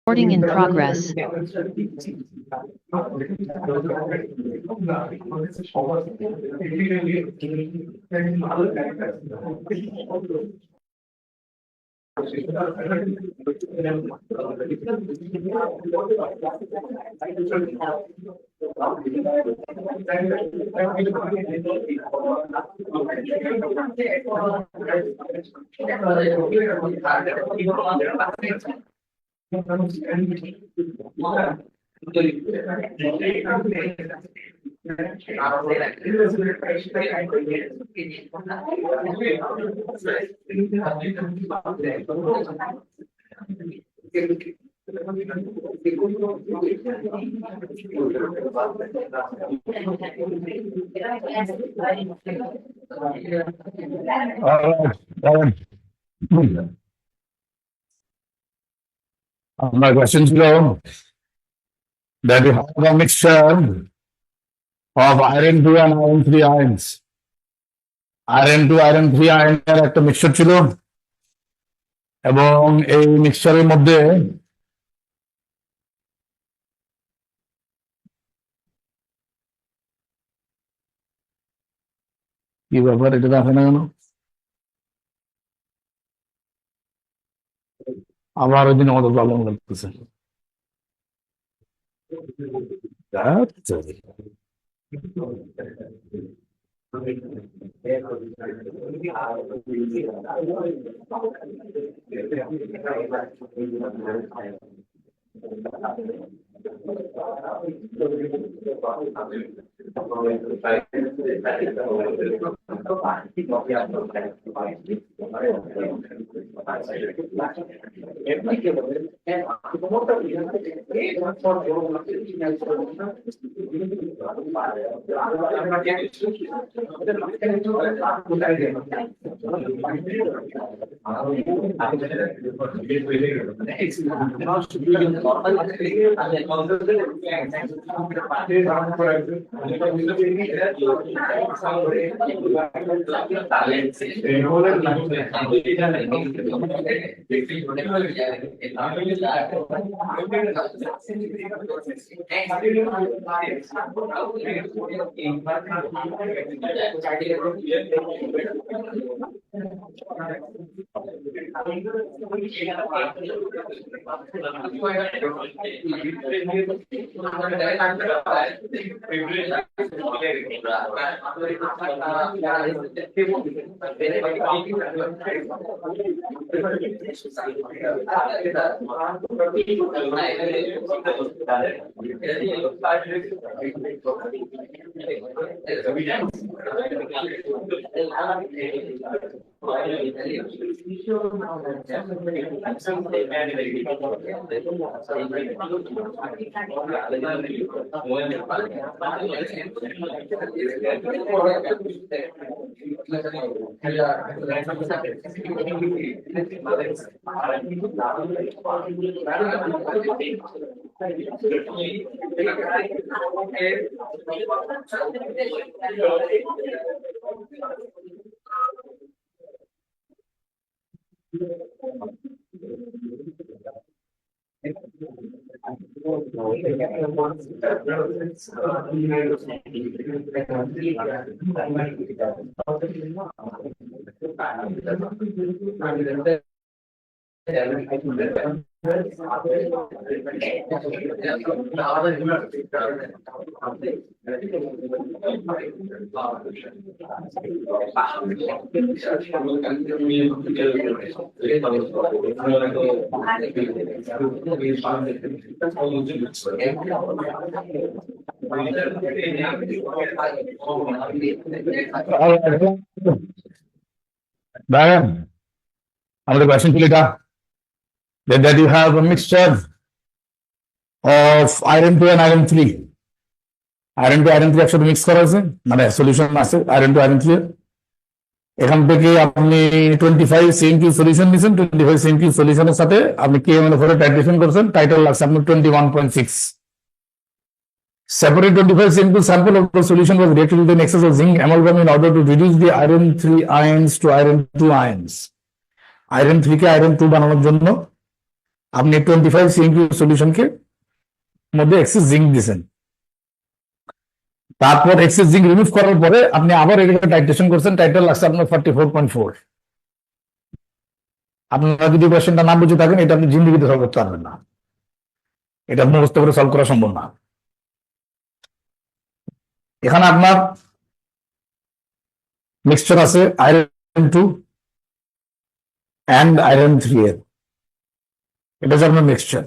Recording in progress. My question ছিল that you have a mixture of iron 2 and iron 3 ions. Iron 2 iron 3 আয়নের একটা mixture ছিল এবং এই মিক্সচারের মধ্যে কি ব্যাপার, এটা দেখে না কেন? আবার ওই দিন আমাদের প্রবলেম লাগতেছে। আমাদের কোয়েশ্চেন ছিল এটা that you have a mixture of iron 2 and iron 3. Iron 2 iron 3 একসাথে মিক্স করা আছে, মানে সলিউশন আছে iron 2 iron 3। এখান থেকে আপনি 25 CM3 সলিউশন নিছেন, 25 CM3 সলিউশনের সাথে আপনি KMnO4 টাইট্রেশন করছেন, টাইটার লাগছে আপনার 21.6। Separate 25 CM2 sample of the solution was reacted with an excess of zinc amalgam in order to reduce the iron 3 ions to iron 2 ions. Iron 3 K iron 2 বানানোর জন্য আপনি 25 সিএনকিউ সলিউশনকে মধ্যে access zinc দিয়েছেন, তারপর access zinc remove করার পরে আপনি আবার এটাকে টাইট্রেশন করছেন, টাইটার লাগছে আপনার 44.4। আপনারা যদি কোয়েশ্চেনটা না বুঝে থাকেন, এটা আপনি জিন্দিগিতে সলভ করতে পারবেন না, এটা মুখস্থ করে সলভ করা সম্ভব না। এখানে আপনার মিক্সচার আছে আয়রন 2 অ্যান্ড আয়রন 3 এর, এটা হচ্ছে আপনার মিক্সচার।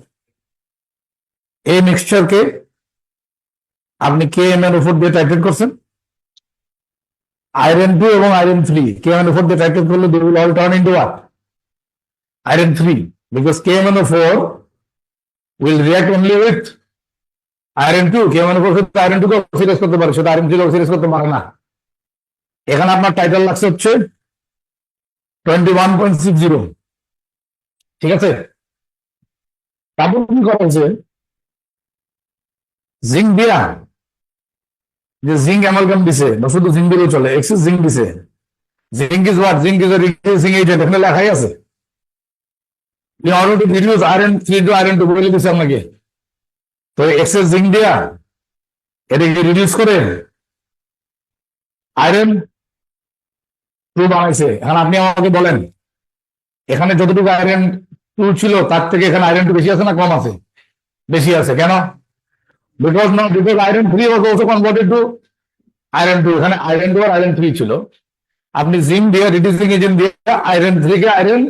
এই মিক্সচারকে আপনি কে এম এর উপর দিয়ে টাইট্রেট করছেন, আয়রন 2 এবং আয়রন 3 কে এম এর উপর দিয়ে টাইট্রেট করলে they will all turn into what, iron 3, because KMnO4 will react only with iron 2. KMnO4 শুধু iron 2 কে অক্সিডাইজ করতে পারে, শুধু iron 3 কে অক্সিডাইজ করতে পারে না। এখানে আপনার টাইটাল লাগছে হচ্ছে 21.60, ঠিক আছে। তারপর কি করা হয়েছে, জিঙ্ক দিয়া, যে জিঙ্ক অ্যামালগাম দিছে বা শুধু জিঙ্ক দিলেও চলে, এক্সেস জিঙ্ক দিছে। Zinc is what, zinc is a reducing agent, এখানে লেখাই আছে। in order to reduce iron 3 to iron 2 বলে দিছে আপনাকে, তো এক্সেস জিঙ্ক দিয়া এটাকে রিডিউস করে আয়রন 2 বানাইছে। এখন আপনি আমাকে বলেন, এখানে যতটুকু আয়রন 2 ছিল তার থেকে এখানে আয়রন 2 বেশি আছে না কম আছে? বেশি আছে। কেন? Because iron 3 was also converted to iron 2, এখানে আয়রন 2 আর আয়রন 3 ছিল। আপনি জিঙ্ক দিয়ে রিডিউসিং এজেন্ট দিয়ে আয়রন 3 কে আয়রন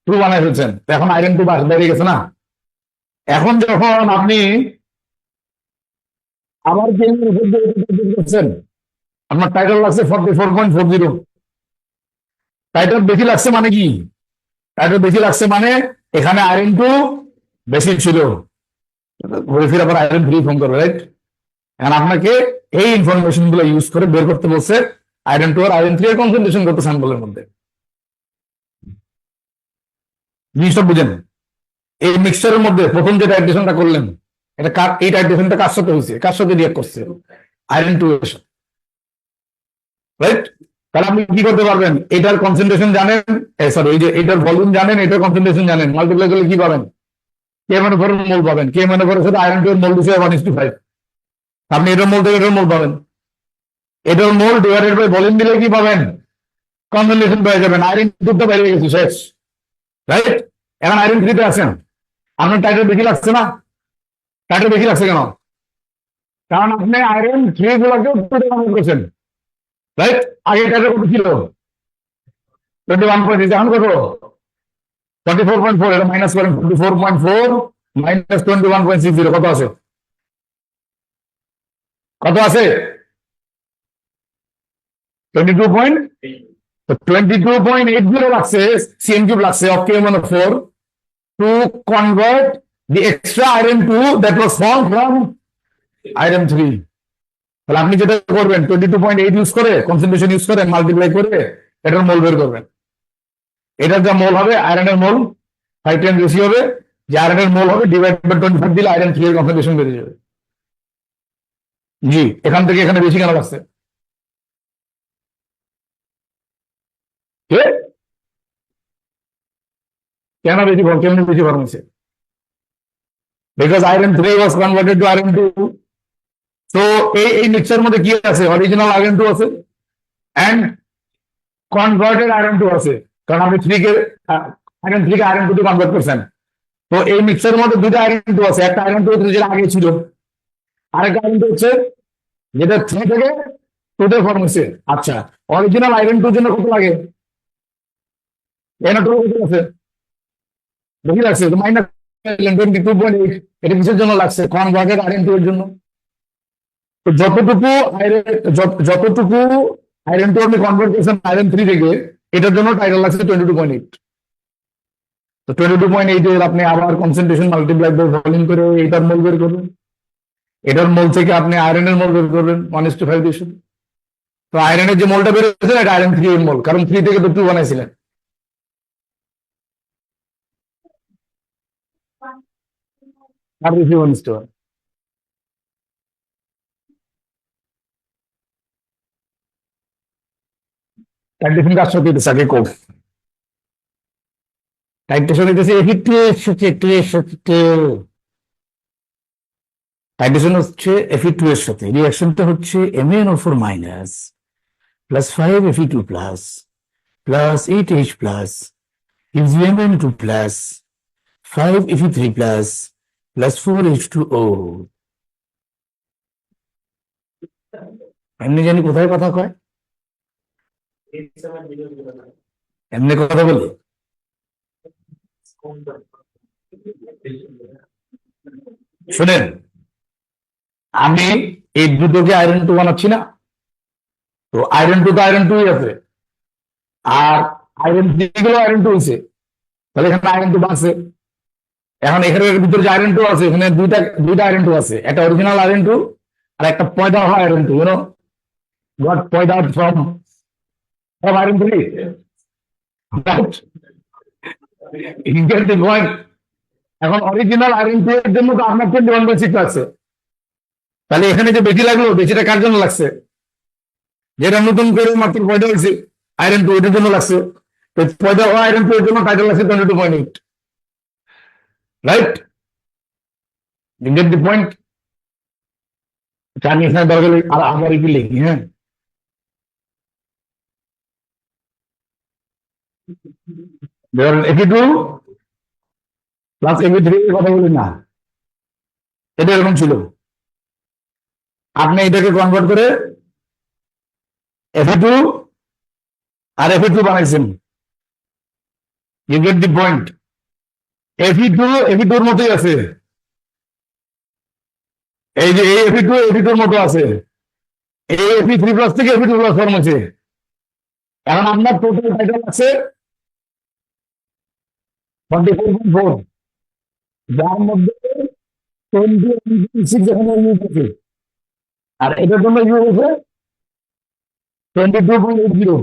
2 বানাই ফেলছেন, এখন আয়রন 2 বেড়ে গেছে না। এখন যখন আপনি আবার করছেন, আপনার টাইটাল লাগছে 44.40। টাইটাল বেশি লাগছে মানে কি, টাইটাল বেশি লাগছে মানে এখানে আয়রন 2 বেশি ছিল, ঘুরে ফিরে আবার আয়রন 3 ফোন করবে, রাইট। এখন আপনাকে এই ইনফরমেশন গুলো ইউজ করে বের করতে বলছে আয়রন 2 আর আয়রন 3 এর কনসেন্ট্রেশন কত স্যাম্পলের মধ্যে। জিনিসটা বুঝেন, এই মিক্সচারের মধ্যে প্রথম যে টাইট্রেশনটা করলেন, এটা এই টাইট্রেশনটা কার সাথে হয়েছে, কার সাথে রিঅ্যাক্ট করছে, আয়রন 2 এর সাথে, রাইট। তাহলে আপনি কি করতে পারবেন, এটার কনসেন্ট্রেশন জানেন, সরি এই যে এটার ভলিউম জানেন, এটার কনসেন্ট্রেশন জানেন, মাল্টিপ্লাই করলে কি পাবেন, KMnO4 মোল পাবেন। KMnO4 এর সাথে আয়রন 2 এর মোল দিছে 1:5, আপনি এটার মোল থেকে এটার মোল পাবেন। এটার মোল ডিভাইডেড বাই ভলিউম দিলে কি পাবেন, কনসেন্ট্রেশন পেয়ে যাবেন। আয়রন 2 টা বেড়ে গেছে, শেষ, রাইট। এখন আয়রন 3 তে আছেন, আপনার টাইটাল বেশি লাগছে না, টাইটাল বেশি লাগছে কেন, কারণ আপনি আয়রন 3 গুলোকেও কনভার্ট করেছেন, রাইট। আগে টাইটাল কত ছিল, 21.3, এখন কত 44.4, এটা মাইনাস করেন, 44.4 মাইনাস 21.60 কত আছে, কত আছে 22.80 লাগছে, সিএন কিউব লাগছে of KMnO4 to convert the extra iron 2 that was formed from iron 3. তাহলে আপনি যেটা করবেন 22.8 ইউজ করে, কনসেন্ট্রেশন ইউজ করে মাল্টিপ্লাই করে এটার মোল বের করবেন। এটার যা মোল হবে, আয়রনের মোল 5:10 বেশি হবে, যে আয়রনের মোল হবে ডিভাইড বাই 25 দিলে আয়রন 3 এর কনসেন্ট্রেশন বেড়ে যাবে। জি, এখান থেকে এখানে বেশি কেন লাগছে, কেন বেশি, কেমন বেশি ফরমেছে, because iron 3 was converted to iron 2. তো এই মিক্সচার মধ্যে কি আছে, অরিজিনাল আয়রন 2 আছে এন্ড কনভার্টেড আয়রন 2 আছে, কারণ আপনি আয়রন 3 কে আয়রন 2 তে কনভার্ট করছেন। তো এই মিক্সচারের মধ্যে দুটো আয়রন 2 আছে, একটা আয়রন 2 যেটা আগে ছিল, আরেকটা আয়রন 2 হচ্ছে যেটা 3 থেকে 2 তে ফর্ম হয়েছে। আচ্ছা, অরিজিনাল আয়রন 2 জন্য কত লাগে, NO2 কত আছে, বেশি লাগছে, তো মাইনাস 22.8, এটা কিসের জন্য লাগছে, কনভার্টেড আয়রন 2 এর জন্য। তো যতটুকু আয়রন 2 আপনি কনভার্ট করছেন আয়রন 3 থেকে, এটার জন্য টাইটাল লাগছে 22.8। তো 22.8 এর আপনি আবার কনসেন্ট্রেশন মাল্টিপ্লাই বাই ভলিউম করে এটার মোল বের করবেন, এটার মোল থেকে আপনি আয়রনের মোল বের করবেন 1:5 দিয়ে। তো আয়রনের যে মোলটা বের হয়েছে এটা আয়রন 3 এর মোল, কারণ 3 থেকে তো 2 বানাইছিলেন। আর বেশি 1:1। টাইম ডিফারেন্স কার সাথে, আগে কোড টাইট্রেশন হইতেছে Fe2 এর সাথে 2 এর সাথে 2। টাইট্রেশন হচ্ছে Fe2 এর সাথে, রিঅ্যাকশনটা হচ্ছে MnO4 minus plus 5 Fe2 plus plus 8H plus gives you Mn2 plus 5 Fe3 plus plus 4H2O। এমনি জানি কোথায় কথা কয়, এমনি কথা বলি। শুনেন, আমি এই দুটোকে আয়রন 2 বানাচ্ছি না, তো আয়রন 2 তো আয়রন 2 আছে, আর আয়রন 3 গুলো আয়রন 2 হয়েছে, তাহলে এখানে আয়রন 2 বাড়ছে। এখন এখানের ভিতরে যে আয়রন 2 আছে, এখানে দুইটা দুইটা আয়রন 2 আছে, একটা অরিজিনাল আয়রন 2 আর একটা পয়দা হওয়া আয়রন 2, ইউনো গট পয়দা from iron 3, right? You get the point? এখন অরিজিনাল আয়রন 2 এর জন্য তো আপনার 21/6 আছে, তাহলে এখানে যে বেশি লাগলো, বেশিটা কার জন্য লাগছে? যেটা নতুন করে মাত্র পয়দা হয়েছে আয়রন 2, এটার জন্য লাগছে। তো পয়দা হওয়া আয়রন 2 এর জন্য টাইটেল লাগছে 22.8, right? You get the point? আমি এখানে দরকার আর আবার কি লিখি, হ্যাঁ? ধরেন Fe2 প্লাস Fe3 এর কথা বলি না, এটা এরকম ছিল। আপনি এটাকে কনভার্ট করে Fe2 আর Fe2 বানাইছেন। You get the point? Fe2 এর মতোই আছে, এই যে এই Fe2 এর মতো আছে, এই Fe3 প্লাস থেকে Fe2 প্লাস ফর্ম আছে। এখন আপনার টোটাল টাইটেল আছে 44.4, যার মধ্যে 20.6 এখানে ইউজ আছে, আর এটার জন্য ইউজ আছে 22.80।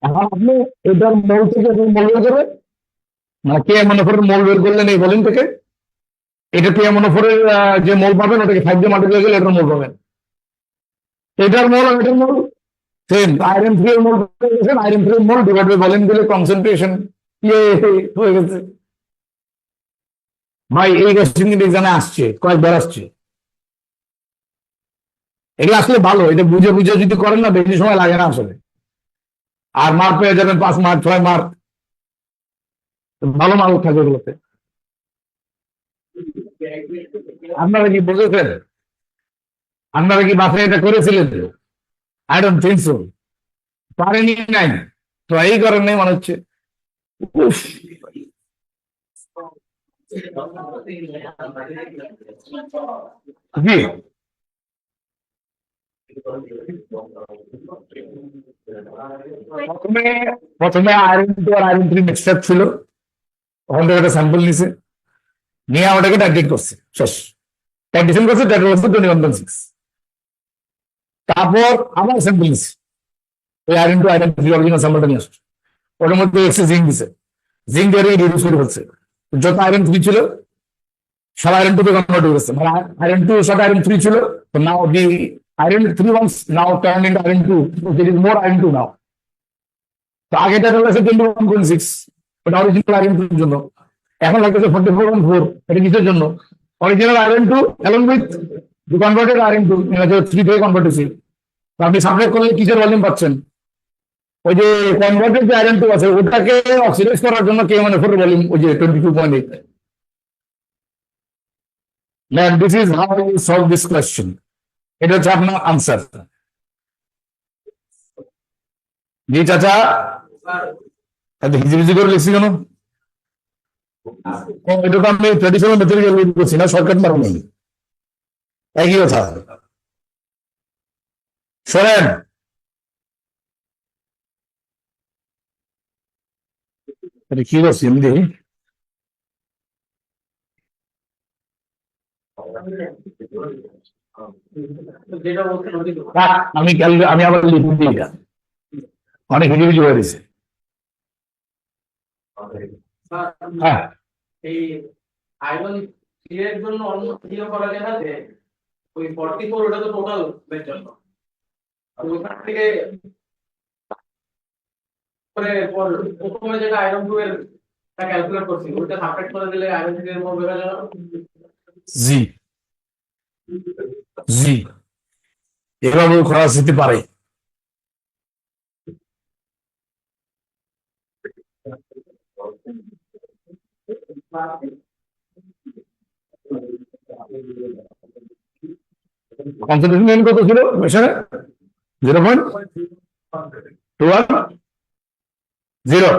এখন আপনি এটার মোল থেকে মোল বের করে, মানে KMnO4 এর মোল বের করলেন এই ভলিউম থেকে, এটা KMnO4 এর যে মোল পাবেন ওটাকে 5 দিয়ে মাল্টিপ্লাই করলে এটার মোল পাবেন। এটার মোল আর এটার মোল সেম, আয়রন 3 এর মোল পেয়েছেন, আয়রন 3 এর মোল ডিভাইড বাই ভলিউম দিলে কনসেন্ট্রেশন হয়ে গেছে। ভাই এই কোশ্চেন কিন্তু এক্সামে আসছে, কয়েকবার আসছে। এগুলো আসলে ভালো, এটা বুঝে বুঝে যদি করেন না বেশি সময় লাগে না আসলে, আর মার্ক পেয়ে যাবেন 5 মার্ক 6 মার্ক, ভালো মার্ক থাকে এগুলোতে। আপনারা কি বুঝেছেন? আপনারা কি বাসায় এটা করেছিলেন? I don't think so. পারেনি নাই, ট্রাই করেন নাই মনে হচ্ছে। উফ, জি প্রথমে প্রথমে আয়রন 2 আর আয়রন 3 মিক্সচার ছিল, ওখান থেকে একটা স্যাম্পল নিছে, নিয়ে ওটাকে টাইট্রেট করছে, শেষ। টাইট্রেশন করছে, টাইট্রেট করছে 21.6। তারপর আবার স্যাম্পল নিছে, ওই আয়রন 2 আয়রন 3 অরিজিনাল স্যাম্পলটা নিয়ে আসছে, ওটার মধ্যে এক্সে জিঙ্ক দিছে, জিঙ্ক দিয়ে রিডিউস করে ফেলছে। যত আয়রন 3 ছিল সব আয়রন 2 তে কনভার্ট হয়ে গেছে, মানে আয়রন 2 সাথে আয়রন 3 ছিল, তো নাও দি iron 3 once now turned into iron 2, so there is more iron 2 now. তো আগে টাইটেল আছে 21.6, ওটা অরিজিনাল আয়রন 2 এর জন্য, এখন লাগতেছে 44.4, এটা কিসের জন্য? Original iron 2 along with the converted iron 2, মানে 3 থেকে কনভার্ট হয়েছে। তো আপনি সাবট্রাক্ট করলে কিসের ভলিউম পাচ্ছেন? ওই যে কনভার্টেড যে আয়রন 2 আছে ওটাকে অক্সিডাইজ করার জন্য KMnO4 ভলিউম ওই যে 22.8। Now this is how you solve this question. এটা হচ্ছে আপনার আনসার। জি চাচা, এত হিজিবিজি করে লিখছি কেন? এটা তো আমি ট্রেডিশনাল মেথড ইউজ করছি না, শর্টকাট মারব নেই, একই কথা। শোনেন, কি করছি এমনি, আমি আমি আবার লিখে দিই, অনেক হিজিবিজি হয়ে গেছে। হ্যাঁ, এই আয়রন 3 এর জন্য অন্য ভিডিও করা যায় না, যে ওই 44 ওটা তো টোটাল এর জন্য, আর ওখান থেকে পরে প্রথমে যেটা আয়রন 2 এর ক্যালকুলেট করছি ওটা সাবট্রাক্ট করে দিলে আইরন 3 এর মধ্যে বের হয়ে জি জি এভাবেও করা যেতে পারে। কনসেন্ট্রেশন কত ছিল কোয়েশ্চেনে? 0.210।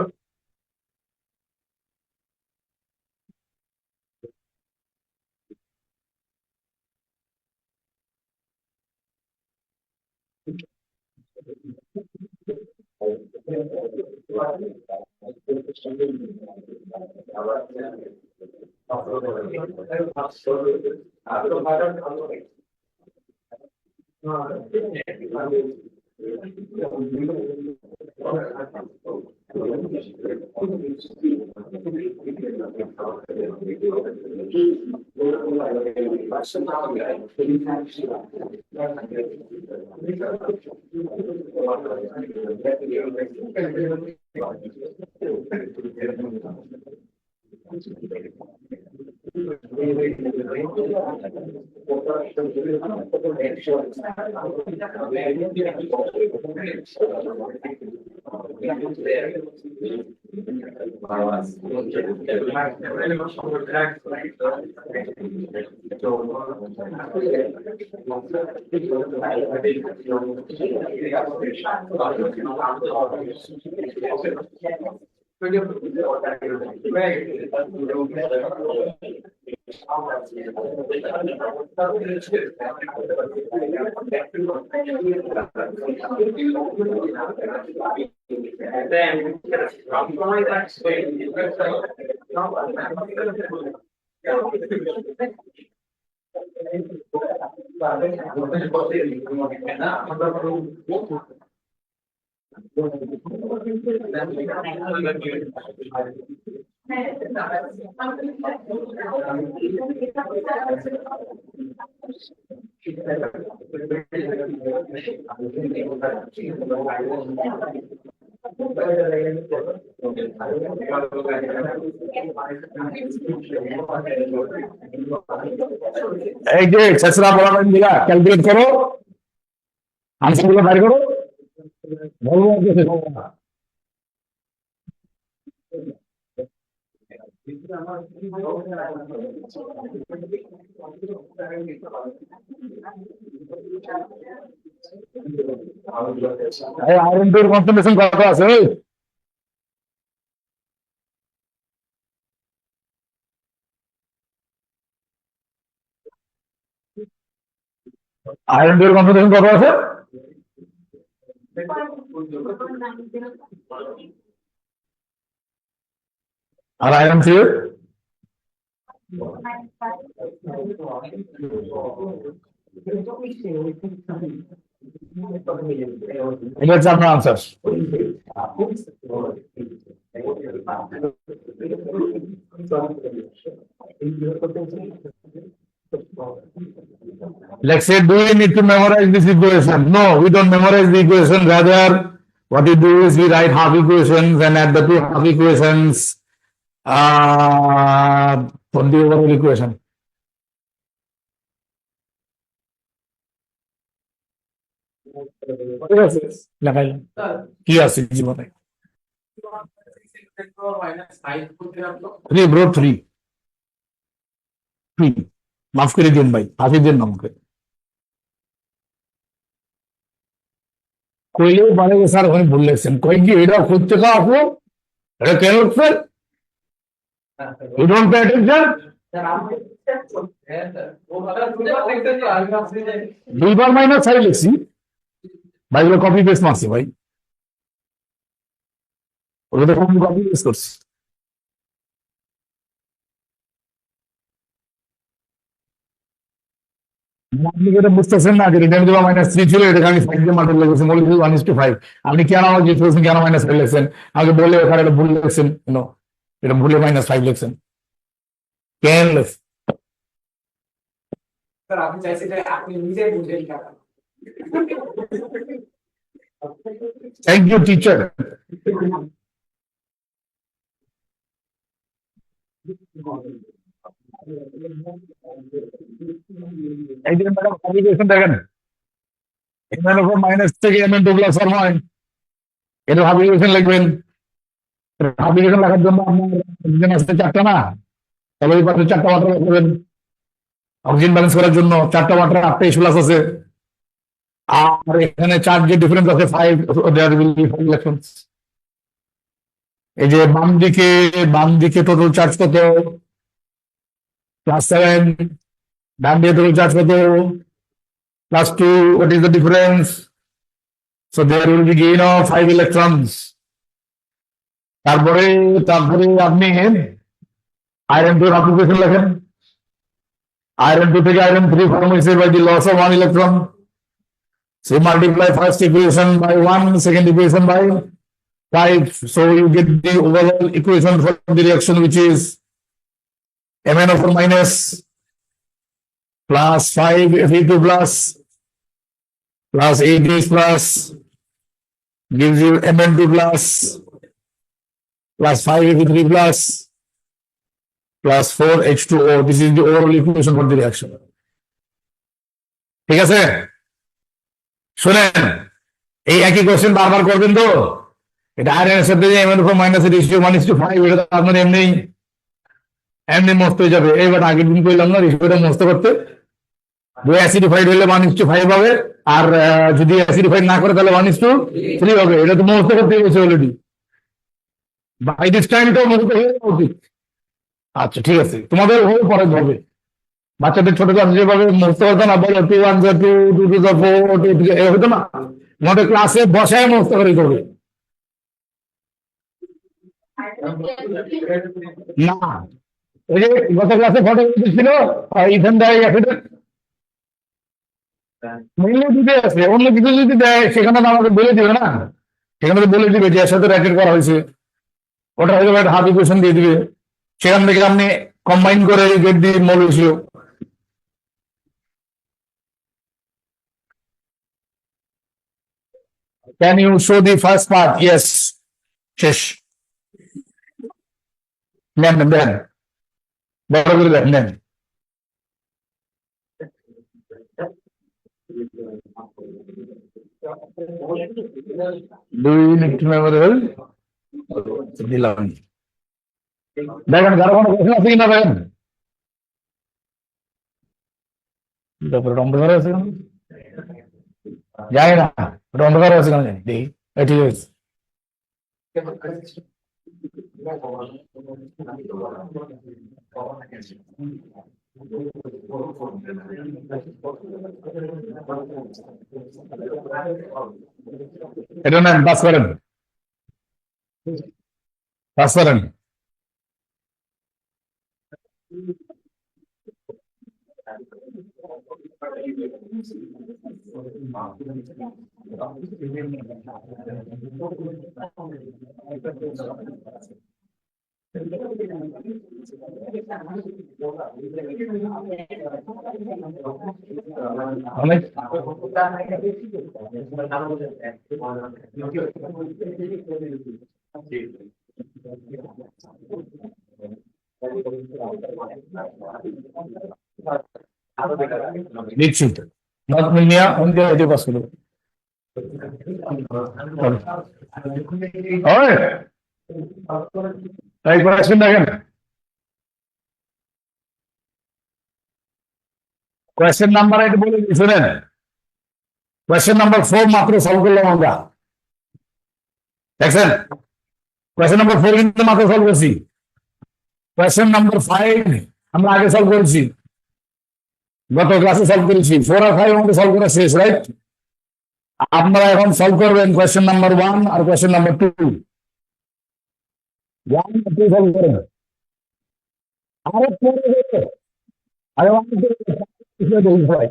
এই যে ছেসরা বলা দিলা ক্যালকুলেট করো, আনসারগুলো বাইর করো, বলবো আয়রন টুর কনসেন্ট্রেশন কত আছে? আয়রন টুর কনসেন্ট্রেশন কত আছে? আর আয়রন থ্রি? এটা হচ্ছে আপনার answer. Like say, do we need to memorize this equation? No, we don't memorize the equation. Rather, what we do is we write half equations and add the two half equations for the overall equation. কি আছে জীবনে? 3 bro 3 মাফ করে দিন ভাই, হাফিজ দিন আমাকে। কইলেও পারে যে স্যার ওখানে ভুল লেখছেন, কই কি এটা করতে কাও আপু, এটা কেন লিখছেন? You don't pay attention. দুইবার মাইনাস 5 লিখছি ভাই, ওগুলো কপি পেস্ট মারছি ভাই, ওগুলো তো কপি পেস্ট করছি। আপনি যেটা বুঝতেছেন না যে রিটার্ন দেওয়া -3 ছিল, এটাকে আমি 5 দিয়ে মাল্টিপ্লাই করেছি, মূল 1:5। আপনি কেন আমাকে জিজ্ঞেস করছেন কেন -5 লিখছেন? আমাকে বললে ওখানে এটা ভুল লিখছেন, এটা ভুলে -5 লিখছেন কেন লিখছেন? আপনি চাইছেন যে আপনি নিজে বুঝেন না। Thank you teacher. এই যে ম্যাডাম অ্যাপ্লিকেশন দেখেন, এমএন উপর মাইনাস থেকে এমএন টু প্লাস ফর্ম হয়, এটা অ্যাপ্লিকেশন লিখবেন। অ্যাপ্লিকেশন লেখার জন্য আপনার অক্সিজেন আসছে চারটা না, তাহলে ওই পাশে চারটা ওয়াটার রাখবেন। অক্সিজেন ব্যালেন্স করার জন্য চারটা ওয়াটার 8টা প্লাস আছে, আর এখানে চার্জ যে ডিফারেন্স আছে 5, দেয়ার উইল বি 5 ইলেকট্রনস। এই যে বাম দিকে টোটাল চার্জ কত, +7, ডান দিকে টোটাল চার্জ কত, +2, what is the difference? So there will be gain of 5 electrons. তারপরে তারপরে আপনি আয়রন 2 অ্যাপ্লিকেশন লেখেন। আয়রন 2 থেকে আয়রন 3 ফর্ম হয়েছে by the loss of 1 electron. So you multiply first equation by 1, second equation by 5. So you get the overall equation for the reaction, which is Mn over minus plus 5 Fe2 plus 8 plus gives you Mn2 plus 5 Fe3 plus 4 H2O. This is the overall equation for the reaction. ঠিক আছে, শুনেন, এই একই question বারবার করবেন তো। এটা আয়রনের সাথে যে Mn উপর মাইনাস রেশিও 1:5, এটা তো আপনার এমনি মস্ত হয়ে যাবে। এইবার আগের দিন কইলাম না রেশিওটা মস্ত করতে, অ্যাসিডিফাইড হলে 1:5 হবে, আর যদি অ্যাসিডিফাইড না করে তাহলে 1:3 হবে। এটা তো মস্ত করতে গেছে অলরেডি, বাই দিস টাইম তো মস্ত হয়ে যাওয়া উচিত। আচ্ছা ঠিক আছে, তোমাদের পরে হবে, বাচ্চাদের ছোট ক্লাস যেভাবে মুখস্থ হতো না, বলো 2 1 2 2 2 4 2 3 হতো না, আমাদের ক্লাসে বসায় মুখস্থ করে করবে না। ওই যে গত ক্লাসে ফটো ছিল ইথেন দেয় মূল্য দিতে আছে, অন্য কিছু যদি দেয় সেখানে তো আমাকে বলে দিবে না, সেখানে তো বলে দিবে যে এর সাথে র্যাকেট করা হয়েছে, ওটা হয়তো একটা হাফ ইকুয়েশন দিয়ে দিবে, সেখান থেকে আপনি কম্বাইন করে গেট দিয়ে মল ratio. Can you show the first part? Yes. শেষ। নেন দেন, বড় করে দেন, নেন। Do you need to memorize? দিলাম। দেখেন কারো কোনো প্রশ্ন আছে কিনা দেখেন। তারপরে অন্ধকার আছে কেন জানি না, ওটা অন্ধকার আছে কেন জানি, দেখি ঠিক আছে। এটা নেন, পাস করেন, পাস করেন। অনেক দিচ্ছি নিয়ে এটি পাস করবো। এই কোয়েশ্চেন দেখেন, কোয়েশ্চেন নাম্বার এটা বলে শুনেন, কোয়েশ্চেন নাম্বার 4 মাত্র সলভ করলাম আমরা, দেখছেন? কোয়েশ্চেন নাম্বার 4 কিন্তু মাত্র সলভ করছি। কোয়েশ্চেন নাম্বার 5 আমরা আগে সলভ করেছি, গত ক্লাসে সলভ করেছি। 4 আর 5 আমাদের সলভ করা শেষ, রাইট? আপনারা এখন সলভ করবেন কোয়েশ্চেন নাম্বার 1 আর কোয়েশ্চেন নাম্বার 2। 1 আর 2 সলভ করেন। আরে পরে আরে 1 2 ভাই,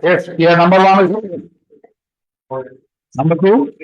Yes, here number one is number two.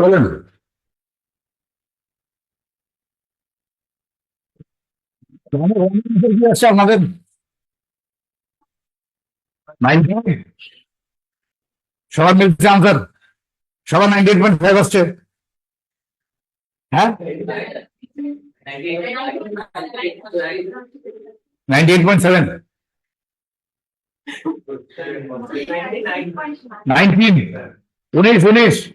বলেন কি আসছে আপনাদের 90 সবার মিলছে আনসার সবার 98.5 আসছে হ্যাঁ 98.7 19 19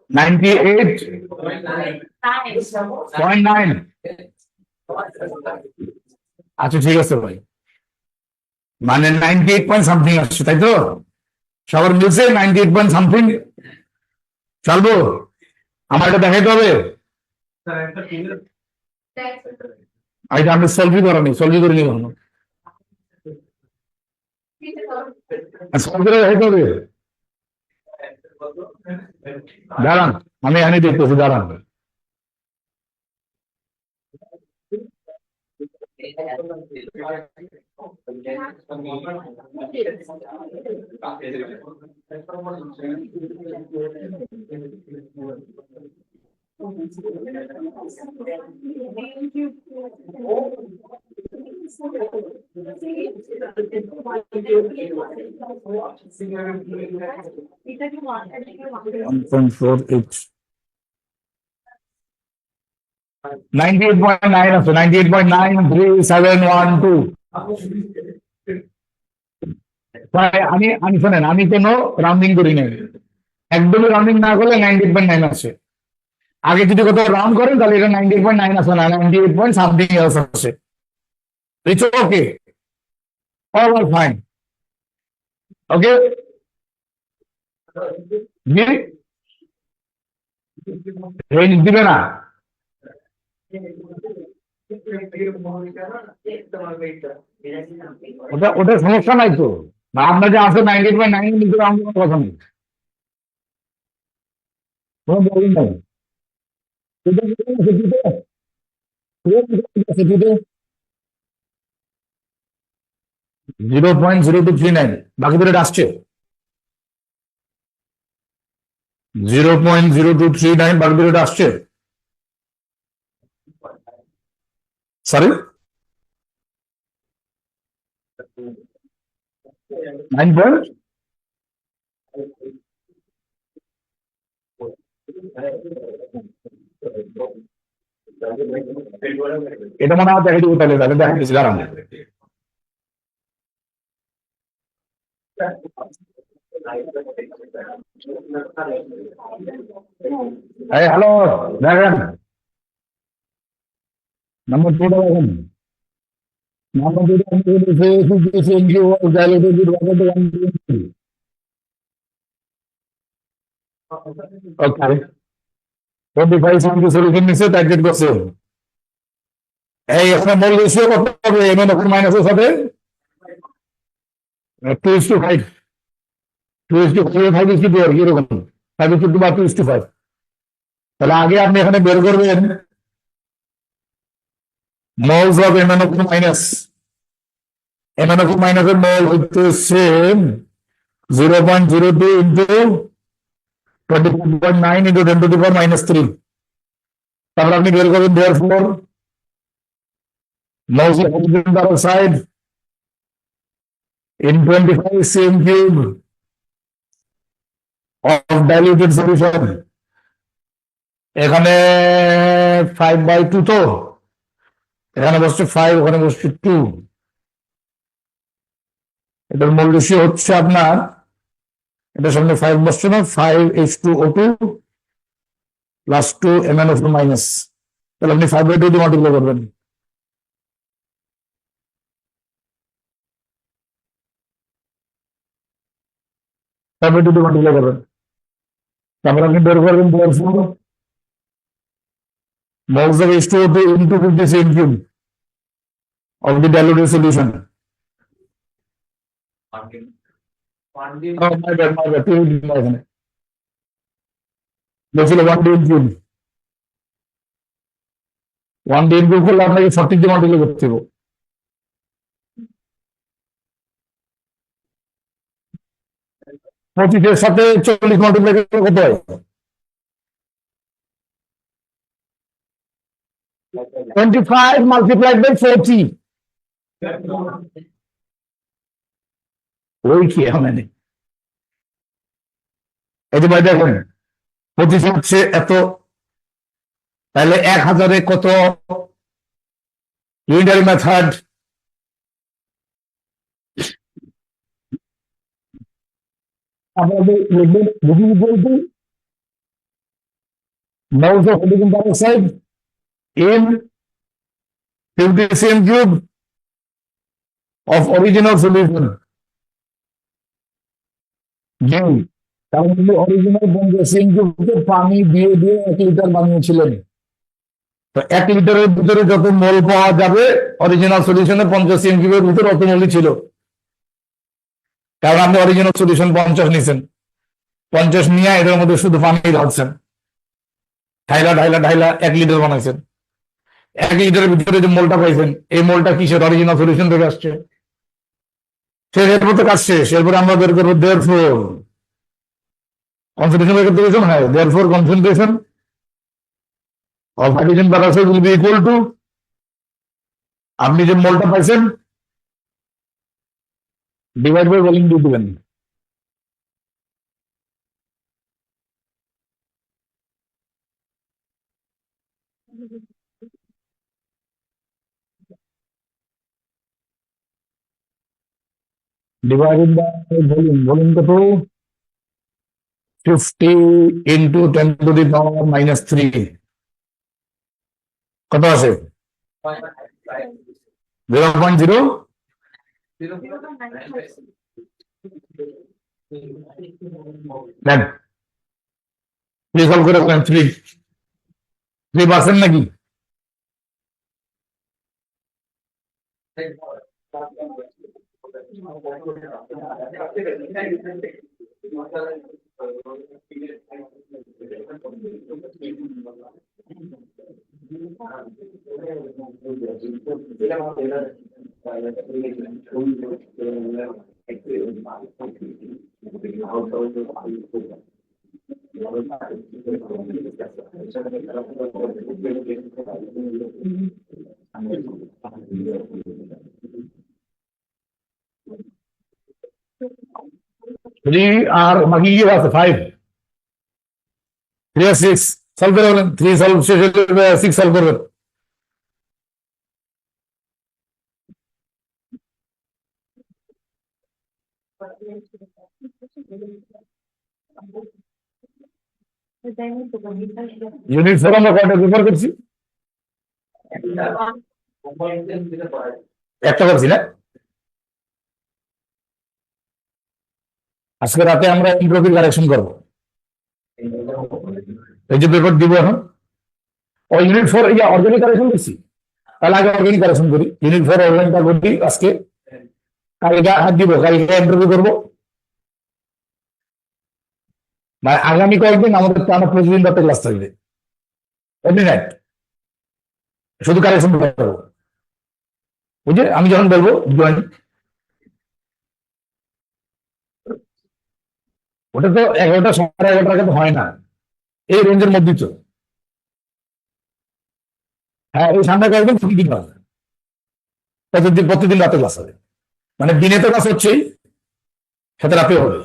98.9 আচ্ছা ঠিক আছে ভাই মানে 98 পয়েন্ট সামথিং আসছে তাই তো সবার মিলছে 98 পয়েন্ট সামথিং চলবো আমার এটা দেখাইতে হবে আমি সলভই করানি সলভই করিনি কখনো সলভ করে দেখাইতে হবে দাঁড়ান আমি এখানে দেখতেছি দাঁড়ান Ninety-eight point nine আছে 98.93712 আমি শোনেন আমি কোনো রাউন্ডিং করি নাই একদমই রাউন্ডিং না করলে 98.9 আছে আগে যদি কোথাও রাউন্ড করেন তাহলে এটা 98.9 আসে না 98 পয়েন্ট সামথিং এলস আসে it's okay all are fine okay জি রেঞ্জ দিবে না ওটা সমস্যা নাই তো আপনার যে আছে 98.9 কিন্তু রাউন্ড করার কথা নেই কোনো প্রবলেম নাই 0.0239 বাকি দুটো আসছে 0.0239 বাকি দুটো আসছে সরি 9 পয়েন্ট এটা মনে হয় দেখে দিব তাহলে তাহলে দেখা দিচ্ছি দাঁড়ান এই হ্যালো, দেখেন নাম্বার 2 দেখেন। নাম্বার 2 ওকে 25 সলিউশন নিচ্ছে টার্গেট করছে। এই এখানে মূল রেশিও কত হবে এমএন অফ মাইনাসের সাথে 2:5 2:5 5:2 আর কি এরকম 5:2 বা 2:5। তাহলে আগে আপনি এখানে বের করবেন moles of MN of minus. MN of মাইনাসের মোল হচ্ছে 0.02 ইন্টু 24.9 ইন্টু 10⁻³ তারপর আপনি বের করবেন therefore moles of hydrogen peroxide in 25 cm cube of diluted solution। এখানে 5/2 তো এখানে বসছে 5 ওখানে বসছে 2। এটার মূল রেশিও হচ্ছে আপনার এটার সামনে 5 বসছে না 5H2O2 প্লাস 2 MnO2 মাইনাস। তাহলে আপনি 5/2 দিয়ে মাল্টিপ্লাই করবেন। তারপরে 2 দিয়ে মাল্টিপ্লাই করবেন। তারপর আপনি বের করবেন moles of H2O2 into 50 cm cube of the diluted solution। Oh, my bad, my bad, 2 এখানে বলছিল 1 ডি কিউব 1 ডি কিউব করলে আপনাকে 40 দিয়ে মাল্টিপ্লাই করতে হবে। 25 সাথে 40 মাল্টিপ্লাই করলে কত হয়? 25 multiplied by 40 ওই কি মানে এই যে ভাই দেখুন 25 হচ্ছে এত, তাহলে 1000-এ কত ইউনিটারি মেথড আপনাদের লিখবেন moles of hydrogen peroxide in 50 cm cube of original solution। তার মধ্যে অরিজিনাল 50 cm cube পানি দিয়ে দিয়ে 1 লিটার বানিয়েছিলেন। তো 1 লিটারের ভিতরে যত মোল পাওয়া যাবে অরিজিনাল সলিউশনে 50 cm কিউবের ভিতরে অত মোলই ছিল। কারণ আপনি অরিজিনাল সলিউশন 50 নিছেন, 50 নিয়ে এটার মধ্যে শুধু পানি ঢালছেন, ঢাইলা ঢাইলা ঢাইলা 1 লিটার বানাইছেন। 1 লিটারের ভিতরে যে মোলটা পাইছেন এই মোলটা কিসের অরিজিনাল সলিউশন থেকে আসছে। এরপর তো কাজ শেষ, এরপরে আমরা বের করবো therefore concentration বের করতে গেছেন। হ্যাঁ, therefore concentration of hydrogen peroxide will be equal to আপনি যে মোলটা পাইছেন ডিভাইড বাই ভলিউম দিয়ে দিবেন। ডিভাইডেড বাই ভলিউম, ভলিউম কত 50 ইন্টু 10⁻³ কত আছে 0.0 দেন 3 সলভ করে ফেলেন 3% নাকি থ্রি আর বাকি কি আছে 5 3 আর 6 সলভ করে ফেলেন। 3 সলভ শেষ হলে 6 সলভ করবেন। ইউনিট 4 আমরা কয়টা প্রিপেয়ার করছি? একটা করছি না? আজকে রাতে আমরা এন্ট্রপি কারেকশন করবো। এই যে পেপার দিব এখন, ও ইউনিট 4 এই অর্গানিক কারেকশন করছি, তাহলে আগে অর্গানিক কারেকশন করি। ইউনিট 4 অর্গানিকটা করি আজকে, কালকে হাত দিব, কালকে এন্ট্রপি করবো। মানে আগামী কয়েকদিন আমাদের টানা প্রতিদিন রাতে ক্লাস থাকবে, এভরি নাইট, শুধু কারেকশন করবো। বুঝলে, আমি যখন বলবো জয়েন, ওটা তো 11টা 11:30 আগে তো হয় না, এই রেঞ্জের মধ্যেই তো। হ্যাঁ, এই সামনে কয়েকদিন প্রতিদিন হবে, প্রতিদিন রাতে ক্লাস হবে। মানে দিনে তো ক্লাস হচ্ছেই, সাথে রাতেও হবে।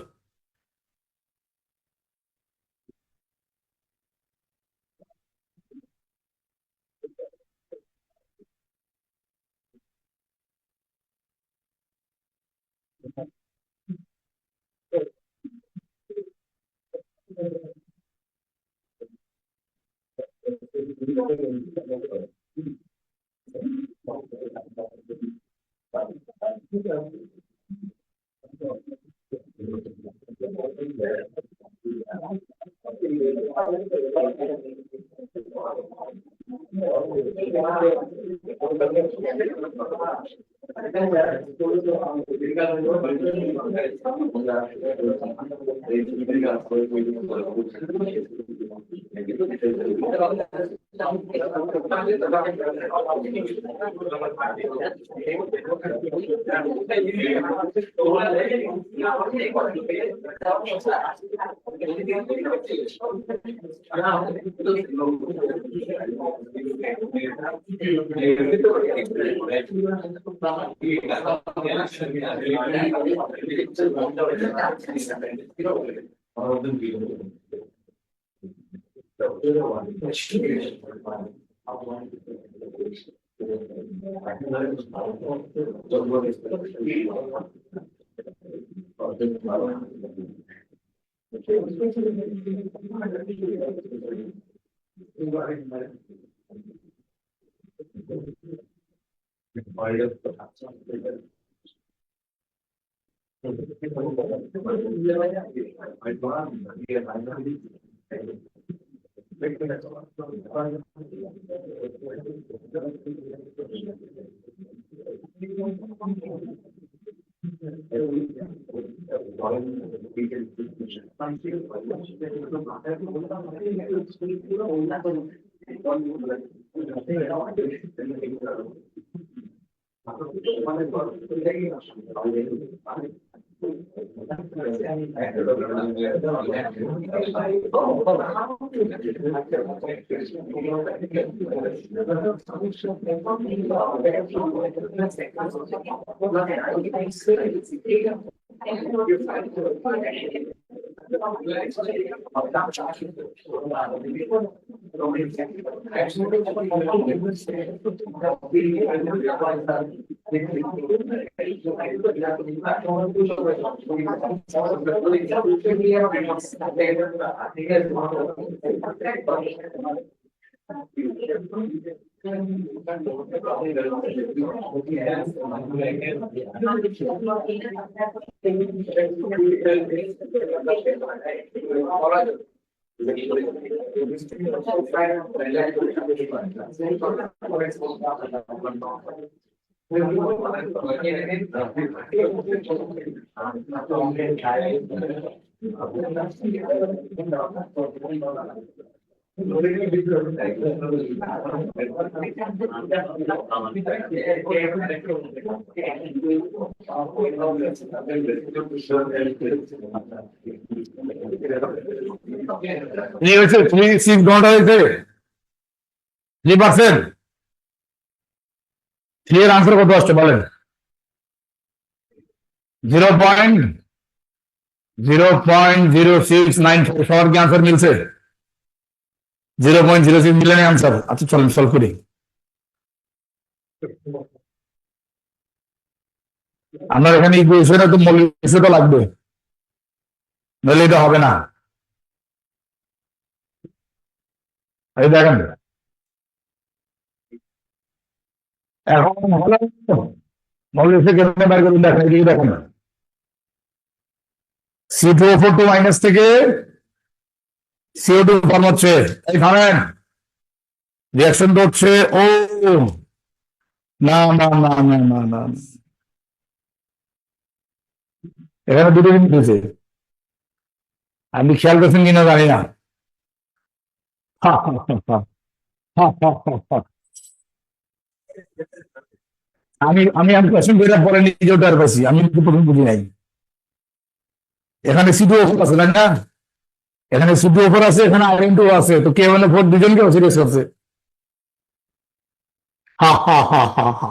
এই হচ্ছে 3 ঘন্টা হয়েছে 3%। 3 এর আনসার কত আসছে বলেন? 0.0694। সবার কি আনসার মিলছে? 0.06 মিলেন আনসার। আচ্ছা চলেন সলভ করি। আপনার এখানে ইকুয়েশনে তো মৌলিক কিছুটা লাগবে। নইলে এটা হবে না। এই দেখেন এখন হলো মৌলিক কেমনে বের করুন, দেখেন এদিকে দেখেন C2O4 মাইনাস থেকে CO2 ফর্ম হচ্ছে, এই ধরেন রিয়াকশন হচ্ছে ও না না না না না না, এখানে দুটো জিনিস হয়েছে, আপনি খেয়াল করছেন কিনা জানি না। হা, হা, হা, হা, হা, হা, হা, হা। আমি আমি আমি কোয়েশ্চেন বইটা পরে নিজে ওটার পাইছি, আমি কিন্তু প্রথম বুঝি নাই। এখানে C2O4 আছে তাই না, এখানে C2O4 আছে, এখানে আয়রন 2 আছে, তো KNO4 দুজনকে সিরিয়াস করছে। হা হা হা হা হা।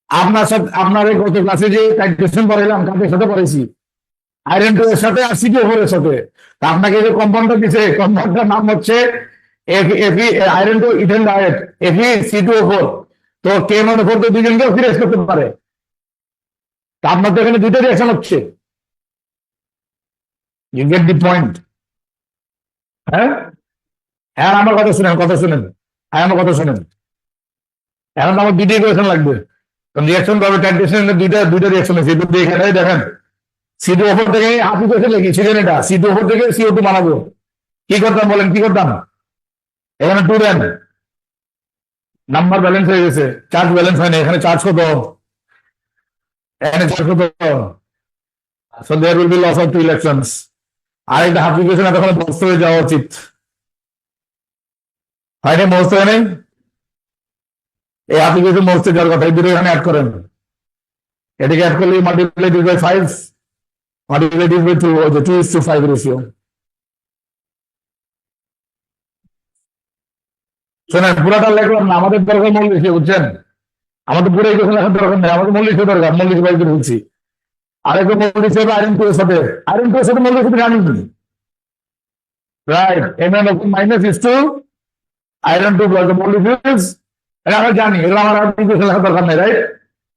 আপনার সাথে আপনার এই গত ক্লাসে যে টাইট্রেশন পড়াইলাম কাদের সাথে পড়াইছি, আয়রন 2 এর সাথে আর C2O4 এর সাথে। তা আপনাকে যে কম্পাউন্ডটা দিছে, কম্পাউন্ডটার নাম হচ্ছে Fe iron 2 ethane diet, FeC2O4। তো KNO4 তো দুজনকেও সিরিয়াস করতে পারে। তা আপনার তো এখানে দুইটা রিঅ্যাকশন হচ্ছে, ইউ গেট দি পয়েন্ট। হ্যাঁ হ্যাঁ, আমার কথা শুনেন, কথা শুনেন, হ্যাঁ আমার কথা শুনেন। এখন আমার দুইটা ইকুয়েশন লাগবে, কারণ রিঅ্যাকশন পাবে টাইট্রেশন, দুইটা দুইটা রিঅ্যাকশন আছে, এই দুটো এখানে দেখেন C2O4 থেকে হাফ ইকুয়েশন লিখি, সেখানে এটা C2O4 থেকে CO2 বানাবো। কি করতাম বলেন, কি করতাম? এখানে 2 দেন, নাম্বার ব্যালেন্স হয়ে গেছে, চার্জ ব্যালেন্স হয়নি, এখানে চার্জ কত, এখানে চার্জ কত, so there will be loss of 2 electrons. আর একটা হাফ ইকুয়েশন এতক্ষণ মুখস্থ হয়ে যাওয়া উচিত, হয়নি? মুখস্থ হয় নাই, এই হাফ ইকুয়েশন মুখস্থ যাওয়ার কথা, এই দুটো এখানে অ্যাড করেন, এটাকে অ্যাড করলে multiply this by 5, multiply this by 2, ওই যে 2:5 রেশিও। শোনেন পুরাটা লেখলাম না, আমাদের দরকার মূল রেশিও, বুঝছেন? আমাদের পুরো ইকুয়েশন লেখার দরকার নেই, আমাদের মূল রেশিও দরকার, মূল রেশিও বাইর করে বলছি। আরেকটা মূল রেশিও হবে আয়রন 2 এর সাথে, আয়রন 2 এর সাথে মূল রেশিও জানি, right? MnO4 minus is to iron 2 plus মূল রেশিও, এটা আমরা জানি, এগুলো আমার আর ইকুয়েশন লেখার দরকার নেই, রাইট?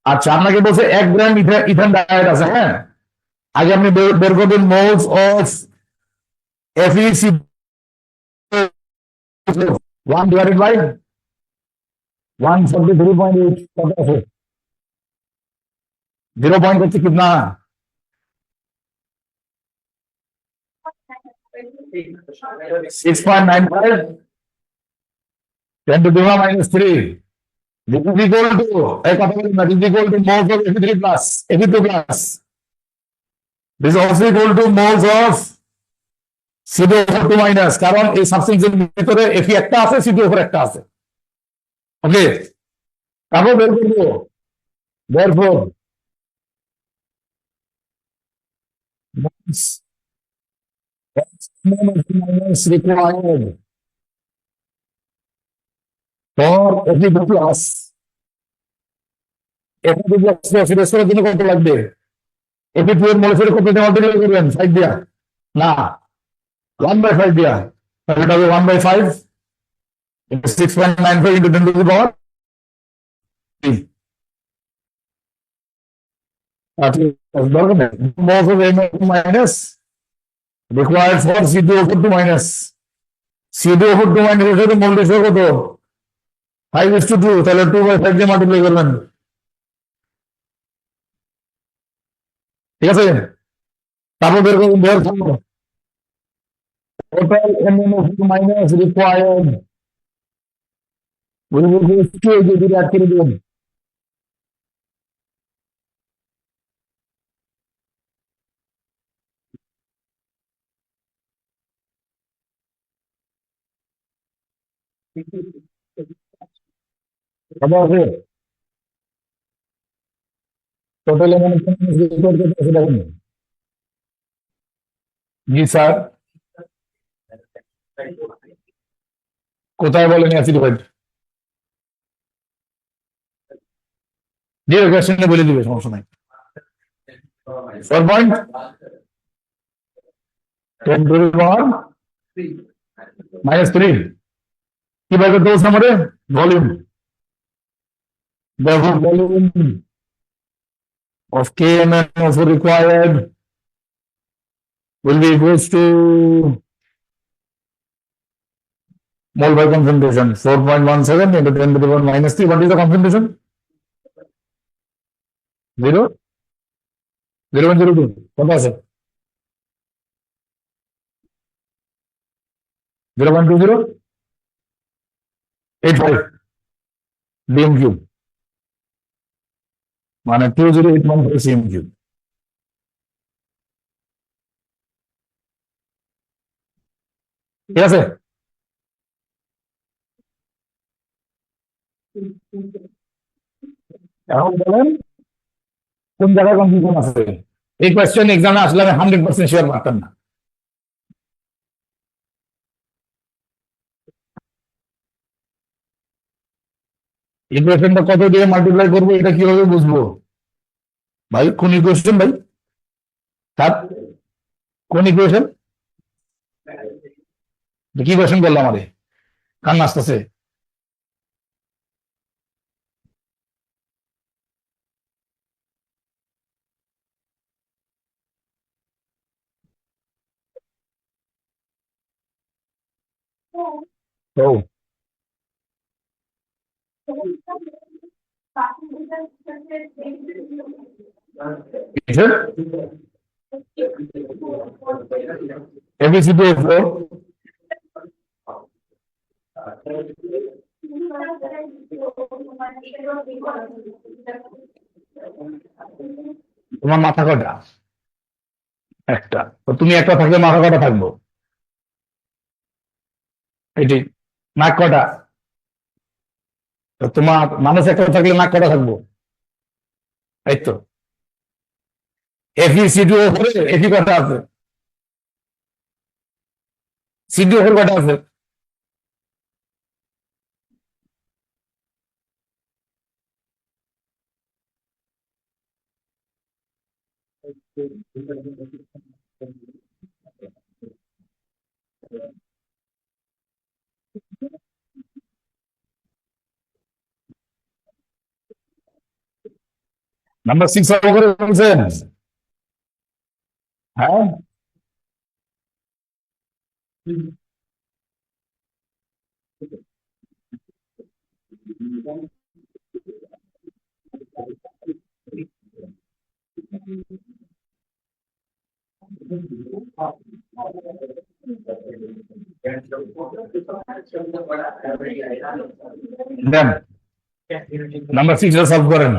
আচ্ছা, আপনাকে বলছে 1 গ্রাম ইথেন ডায়েট আছে, হ্যাঁ? আগে আপনি বের করবেন moles of FeC 1 divided by 143.8, কত আছে? 0 पॉइंट হচ্ছে কিতনা? 6.95 10 to the power minus 3. This is equal to, এই কথা বলুন না, this is equal to moles of Fe3 plus, Fe2 plus. This is also equal to moles of C2O4 minus, কারণ এই সাবস্টেন্সের ভিতরে Fe একটা আছে, C2O4 একটা আছে। ওকে, তারপর বের করবো, therefore minus required for Fe2 plus, Fe2 plus oxidise করার জন্য কত লাগবে? Fe2 এর মোলেকুলার কত দিয়ে মাল্টিপ্লাই করবেন? 5 দিয়া না, 1/5 দিয়া, তাহলে এটা হবে 1/5 into 6.95 into 10 to the power 3. Moles of MnO4 minus required for C2O4 minus, C2O4 minus এর সাথে মোল রেশিও কত? 5:2, তাহলে 2/5 দিয়ে মাল্টিপ্লাই করবেন, ঠিক আছে? তারপর বের করবেন therefore total MnO4 minus required will be equal to, এই যে দুটো অ্যাড করে দিবেন, কত আছে? টোটাল MnO4 minus required কত আছে দেখুন। জি স্যার, কোথায় বলেন অ্যাসিডিফাইড? যে কোয়েশ্চেনে বলে দিবে, সমস্যা নাই। 4.10 to the power minus 3, কি বের করতে বলছে আমাদের? Volume, therefore volume of KMnO4 required will be equals to mole by concentration 4.17 into 10 to the power minus 3. What is the concentration? 0? 0.02. কত আছে? 0.2085 dm cube মানে 2081 cm cube. ঠিক আছে? এখন বলেন কোন জায়গায় কনফিউশন আছে? এই কোয়েশ্চেন এক্সামে আসলে আমি 100% শিওর পারতাম না। ইকুয়েশনটা কত দিয়ে মাল্টিপ্লাই করবো এটা কিভাবে বুঝবো? ভাই কোন ইকুয়েশন ভাই? তার কোন ইকুয়েশন? কি কোয়েশন করলাম আমারে? কান আসতেছে। তো কিসের? এবিসিডি ফোর তোমার মাথা কটা? একটা। তো তুমি একটা থাকলে মাথা কটা থাকবো? এটি। নাক কটা? তো তোমার মানুষ একটা থাকলে নাক কটা থাকবো? এই তো। এফি সিডি ওপরে এফি কটা আছে? সিডি ওপর কটা আছে? নাম্বার 6 সলভ করে বলছেন? হ্যাঁ। দেন নাম্বার 6 সলভ করেন।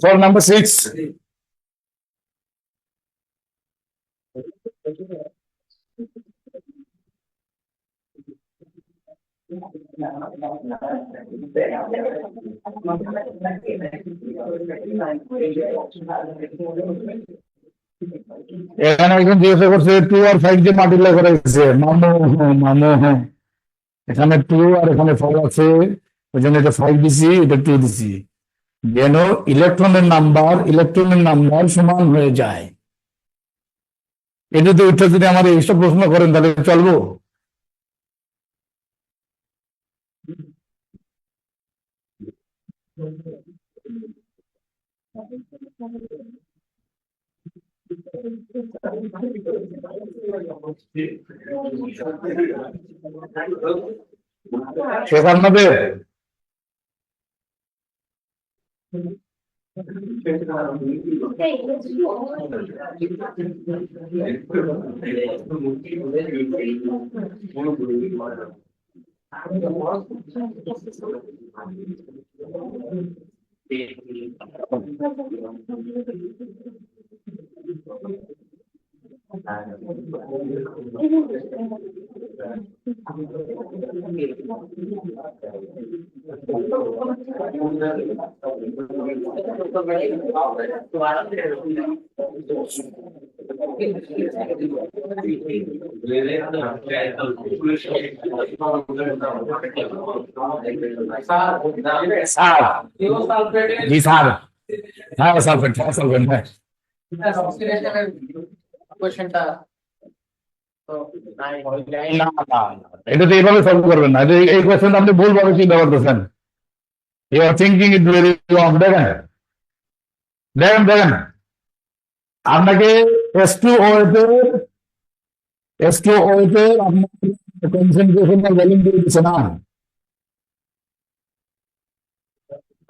For number 6. এখানে একজন জিজ্ঞাসা করছে 2 আর 5 দিয়ে মাল্টিপ্লাই করা হয়েছে, মামু এখানে 2 আর এখানে 5 আছে, ওই জন্য এটা 5 দিছি, এটা 2 দিছি, যেন ইলেকট্রনের নাম্বার সমান হয়ে যায়। এটা তো উত্তর যদি আমার এইসব প্রশ্ন করেন তাহলে চলবো? শেষ আপনাদের? স্যার, জি স্যার, হ্যাঁ সালফেট, হ্যাঁ কোশ্চেনটা না না, এটা তো এইভাবে সলভ করবেন না, এই কোয়েশ্চেন আপনি ভুলভাবে চিন্তা করতেছেন। You are thinking it very wrong. দেখেন দেখেন দেখেন, আপনাকে H2O তে আপনার কনসেন্ট্রেশন আর ভলিউম দিয়ে দিচ্ছে না,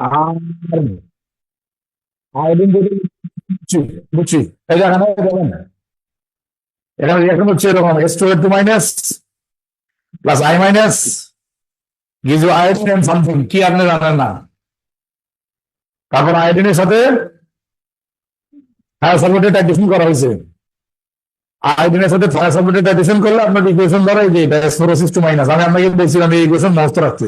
আর আয়োডিন দিয়ে বুঝছি বুঝছি। এই দেখেন দেখেন, এখানে রিয়াকশন হচ্ছে এরকম, H2O2 minus plus I minus gives you iodine and something, কি আপনি জানেন না। তারপর আয়োডিনের সাথে থায়োসালফেটেট অ্যাডিশন করা হয়েছে, আয়োডিনের সাথে থায়োসালফেটেট অ্যাডিশন করলে আপনার ইকুয়েশন ধরা এই যে এটা H4O6 মাইনাস। আমি আপনাকে বলছিলাম এই ইকুয়েশন মস্ত রাখতে,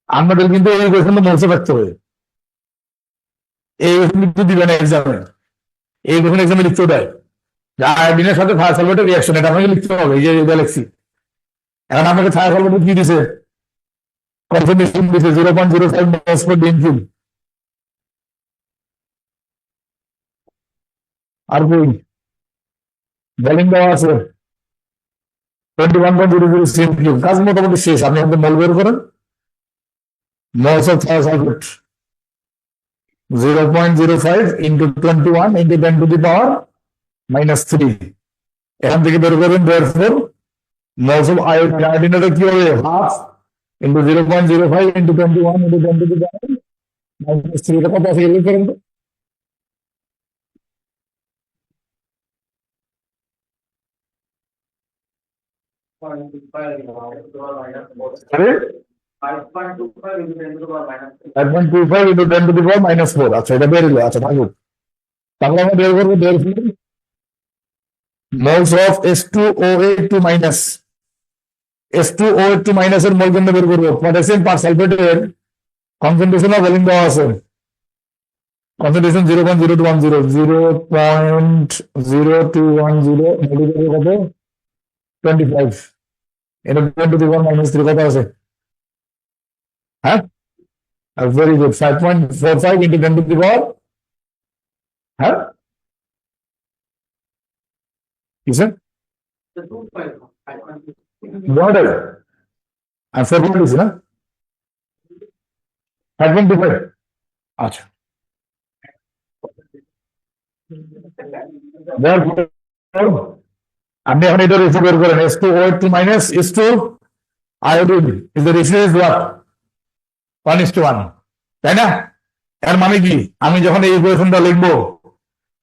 আপনাদের কিন্তু এই ইকুয়েশনটা মস্ত রাখতে হবে। এই ইকুয়েশন কিন্তু দিবেন এক্সামে, এই ইকুয়েশন এক্সামে লিখতে দেয় যে আয়োডিনের সাথে থায়োসালফেটের রিয়াকশন, এটা আপনাকে লিখতে হবে। এই যে এটা লিখছি, এখন আপনাকে থায়োসালফেটেট কি দিছে, কনসেন্ট্রেশন দিছে 0.05 মোলস পার ডিন কিউব। আর কই ভলিউম দেওয়া আছে 21.007 কিউব। কাজ মোটামুটি শেষ, আপনি আমাদের মল বের করেন। Moles of thiosulphate 0.05 into 21 into 10 to the power -3। এখান থেকে বের করবেন therefore মোলস অফ আয়োডিন, আয়োডিনের কি হবে half into 0.05 into 21 into 10 to the power -3। এটা কত আছে বের করেন তো। আরে 5.25 into 10 to the power minus 3. 5.25 into 10 to the power -4। আচ্ছা এটা বের হলো, আচ্ছা থাকুক। তাহলে আমরা বের করবো moles of H2O2 minus, H2O2 মাইনাসের মোল কেন বের করবো, পটাশিয়াম পারসালফেটের কনসেন্ট্রেশন অফ ভলিউম দেওয়া আছে, কনসেন্ট্রেশন 0.0210, 0.0210 কত 25 এটা 10 to the power -3 কত আছে, হ্যাঁ very good 5.45 into 10 to the power, হ্যাঁ কি স্যার The 2.5. মডেল আর 4.2 না 5.25। আচ্ছা Therefore, আপনি এখন এটা রেশিও বের করেন, H2O2 minus H2 iodine is the ratio is what 1:1, তাই না? এর মানে কি, আমি যখন এই ইকুয়েশনটা লিখবো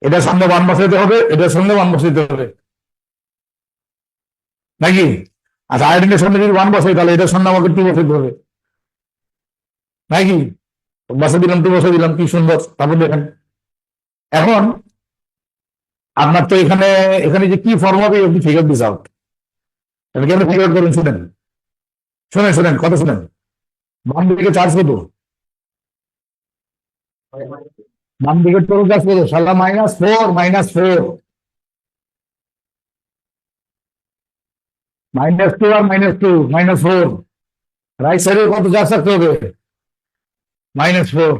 এটার সামনে 1 বসাইতে হবে, এটার সামনে 1 বসাইতে হবে নাকি? আচ্ছা আয়োডিনের সামনে যদি 1 বসাই তাহলে এটার সামনে আমাকে 2 বসাইতে হবে। নাকি বসে দিলাম, তো বসে দিলাম, কি সুন্দর। তারপর দেখেন এখন আপনার তো এখানে এখানে যে কি ফর্ম হবে আপনি ফিগার দিস আউট। এটা কি আপনি ফিগার করুন, শুনেন শুনেন শুনেন কথা শুনেন। বাম দিকে চার্জ কত? বাম দিকে টোটাল চার্জ কত? সালা -4, -4, -2 আর -2, -4। রাইট সাইডে কত চার্জ থাকতে হবে? -4,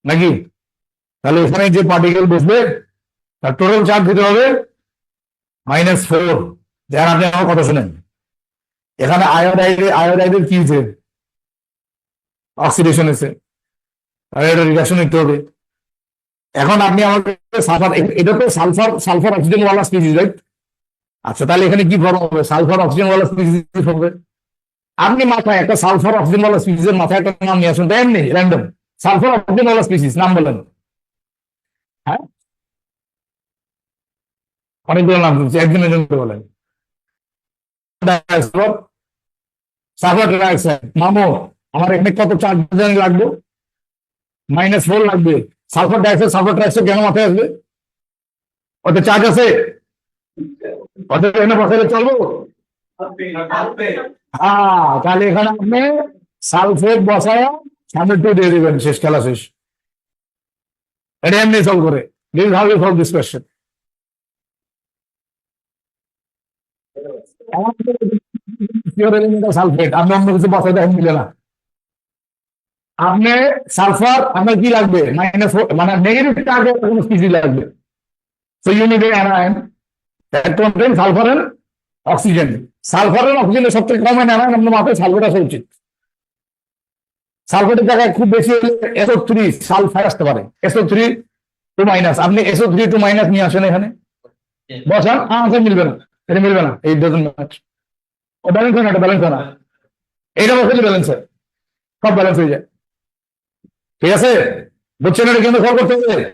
নাকি? তাহলে এখানে যে পার্টিকেল বসবে তার টোটাল চার্জ দিতে হবে -4। দেখেন আপনি আমার কথা শুনেন, এখানে আয়োডাইডের কি হয়েছে? অক্সিডেশন এসে, তাহলে এটা রিডাকশন নিতে হবে। এখন আপনি আমাকে সালফার, এটা তো সালফার সালফার অক্সিজেন ওয়ালা স্পিসিস, রাইট? আচ্ছা, তাহলে এখানে কি ফর্ম হবে? সালফার অক্সিজেন ওয়ালা স্পিসিস হবে। আপনি মাথায় একটা সালফার অক্সিজেন ওয়ালা স্পিসিসের মাথায় একটা নাম নিয়ে আসুন, তাই এমনি র্যান্ডম। সালফার অক্সিজেন ওয়ালা স্পিসিস নাম বলেন। হ্যাঁ, অনেকগুলো নাম দিচ্ছি, একজনের জন্য বলেন। Sulphur dioxide. মামো, আমার এখানে কত চার্জ লাগবে? -4 লাগবে। সালফার ডাইঅক্সাইড, সালফার ডাইঅক্সাইড কেন মাথায় আসবে? ওতে চার্জ আছে, ওতে এখানে বসাইলে চলবো? হ্যাঁ, তাহলে এখানে আপনি সালফেট বসায় সামনে 2 দিয়ে দিবেন, শেষ, খেলা শেষ। এটা এমনি সলভ করে। This how you solve this question. Sulphate আপনি অন্য কিছু বসাই দেখেন, মিলে না। আপনি সালফার আপনার কি লাগবে? -4, মানে নেগেটিভ চার্জের কোনো স্পিসিস লাগবে। So you need an anion that contain sulfur and oxygen. Sulphur আর অক্সিজেনের সবথেকে কমন অ্যানায়ন আপনার মাথায় সালফেট আসা উচিত। সালফেটের জায়গায় খুব বেশি হলে SO3 সালফার আসতে পারে, SO3 টু মাইনাস। আপনি SO3 টু মাইনাস নিয়ে আসেন এখানে, বসান, আমাকে মিলবে না, এটা মিলবে না, এই ডাজন্ট ম্যাচ। ও ব্যালেন্স হয় না, এটা ব্যালেন্স হয় না। এইটা বসালে ব্যালেন্স হয়, সব ব্যালেন্স হয়ে যায়। ঠিক আছে, বুঝছেন? এটা কিন্তু সলভ করতে হবে।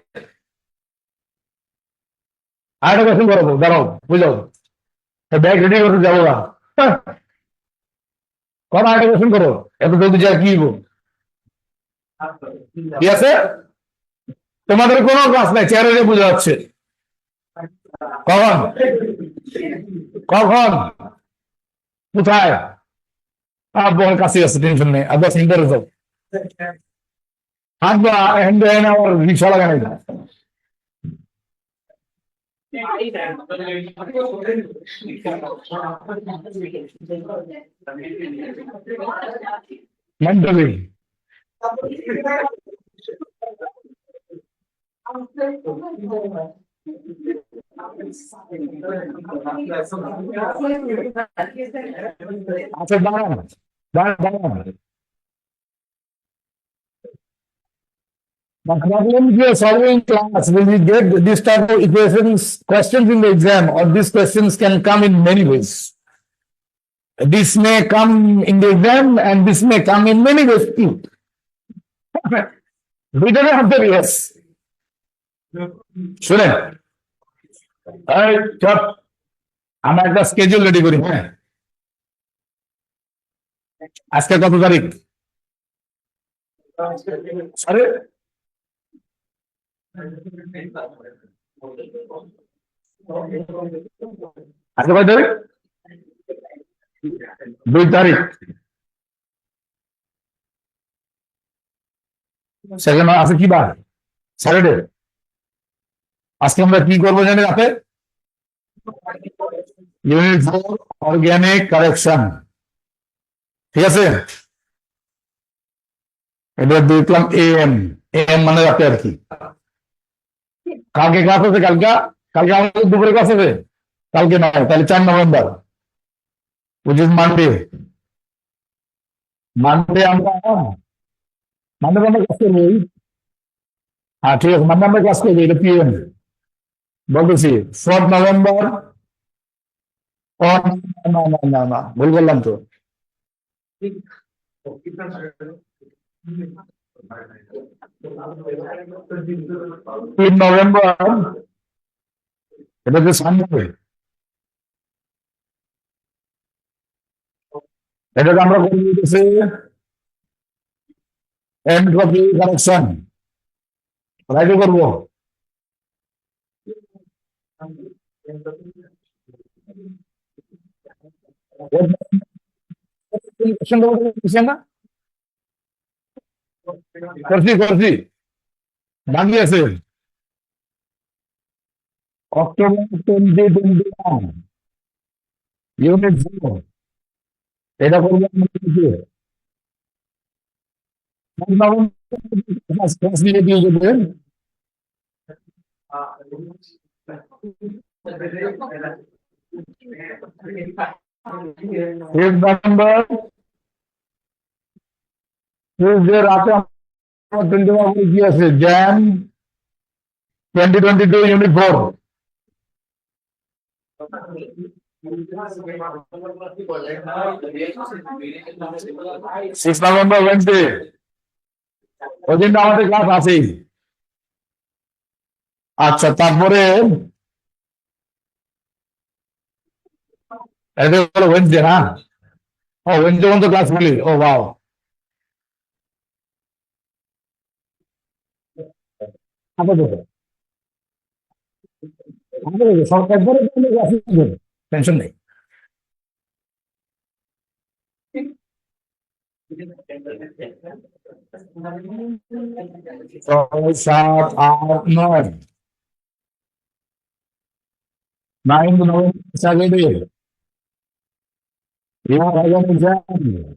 আর একটা কোয়েশ্চেন করবো, দাঁড়াও, বুঝাও। ব্যাগ রেডি করতে যাবো না। করো, আর একটা কোয়েশ্চেন করো, এত জলদি যা কি হইবো? ঠিক আছে, তোমাদের কোনো ক্লাস নাই, চেয়ারে বোঝা যাচ্ছে। কখন কখন কোথায়? বল কাছে আছে, টেনশন নেই, আর 10 মিনিটের যাও। থাকবা এখানে আমার রিক্সা লাগানো না। মেন্টালি আচ্ছা, দাঁড়ান দাঁড়ান দাঁড়ান। The problem you are solving in class, will you get this type of equations, questions in the exam, or these questions can come in many ways. This may come in the exam and this may come in many ways too. Reader answer yes. শুনেন, এই chop, আমরা একটা schedule ready করি। হ্যাঁ, আজকে কত তারিখ? আরে আজকে কয় তারিখ? 2 তারিখ। সেখানে আছে কি বার? স্যাটারডে। আজকে আমরা কি করবো জানি রাতে? Unit 4 organic correction. ঠিক আছে, এটা দেখলাম AM, AM মানে রাতে আর কি। কালকে ক্লাস আছে, কালকে কালকে আমাদের দুপুরে ক্লাস আছে। কালকে নয়, তাহলে 4 November, which is Monday. Monday আমরা ক্লাস করবো। হ্যাঁ ঠিক আছে, মানডে আমরা ক্লাস করবো, এটা PM বলতেছি। 4 নভেম্বর। ও না না না না, ভুল বললাম তো। 3 নভেম্বর, এটা যে সানডে, এটাকে আমরা করে দিতেছি এন্ড কপি কারেকশন রাইটে করবো না করছি বাকি আছে অক্টোবর 2021 ইউনিট 0 এটা করবো ক্লাস নিয়ে দিয়ে দেবেন নভেম্বর যে রাতে আমার 21 কি আছে জ্যান 2022 ইউনিট 4 6 নভেম্বর ওয়েডনেসডে ওই দিনটা আমাদের ক্লাস আছেই আচ্ছা তারপরে এটা হলো ওয়েডনেসডে না ও ওয়েডনেসডে পর্যন্ত ক্লাস বলি ও বাও সরকার টেনশন নেই ছয় সাত আট নয় 9 November Saturday. You have an exam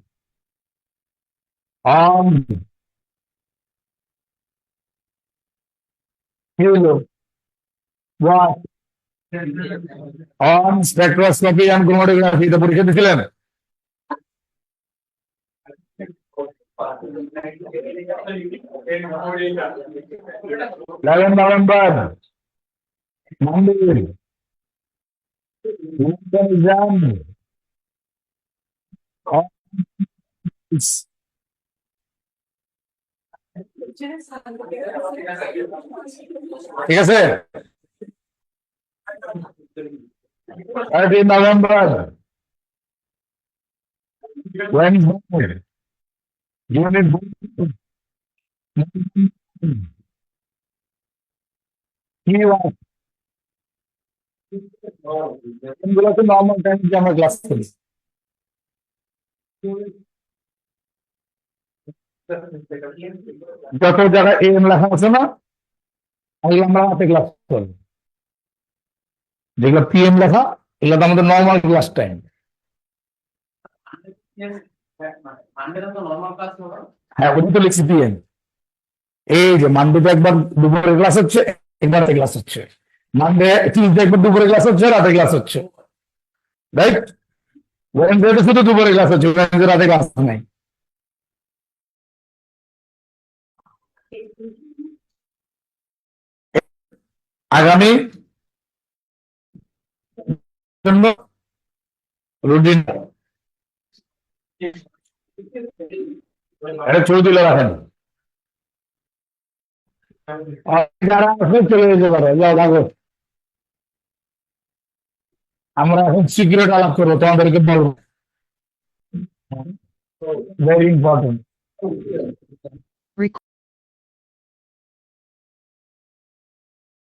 on what? On spectroscopy and chromatography. The পরীক্ষা দিয়েছিলেন 11 November Monday. You have an exam on ঠিক আছে 13 November Wednesday Unit এগুলোকে নর্মাল টাইম যে আমরা ক্লাস করি যত জায়গায় এম লেখা আছে না ওগুলো আমরা রাতে ক্লাস করি যেগুলো পিএম লেখা এগুলো তো আমাদের নর্মাল ক্লাস টাইম হ্যাঁ ওটা তো লিখছি পিএম এই যে মানডেতে একবার দুপুরে ক্লাস হচ্ছে একবার রাতে ক্লাস হচ্ছে মানডে টিউসডে একবার দুপুরে ক্লাস হচ্ছে রাতে ক্লাস হচ্ছে রাইট ওয়েডনেসডে শুধু দুপুরে ক্লাস হচ্ছে ওয়েডনেসডে রাতে ক্লাস নাই আগামী জন্য রুটিন এটা ছবি তুলে রাখেন যারা আসলে চলে যেতে পারে যাও থাকো আমরা এখন সিক্রেট আলাপ করবো তোমাদেরকে বলবো ভেরি ইম্পর্টেন্ট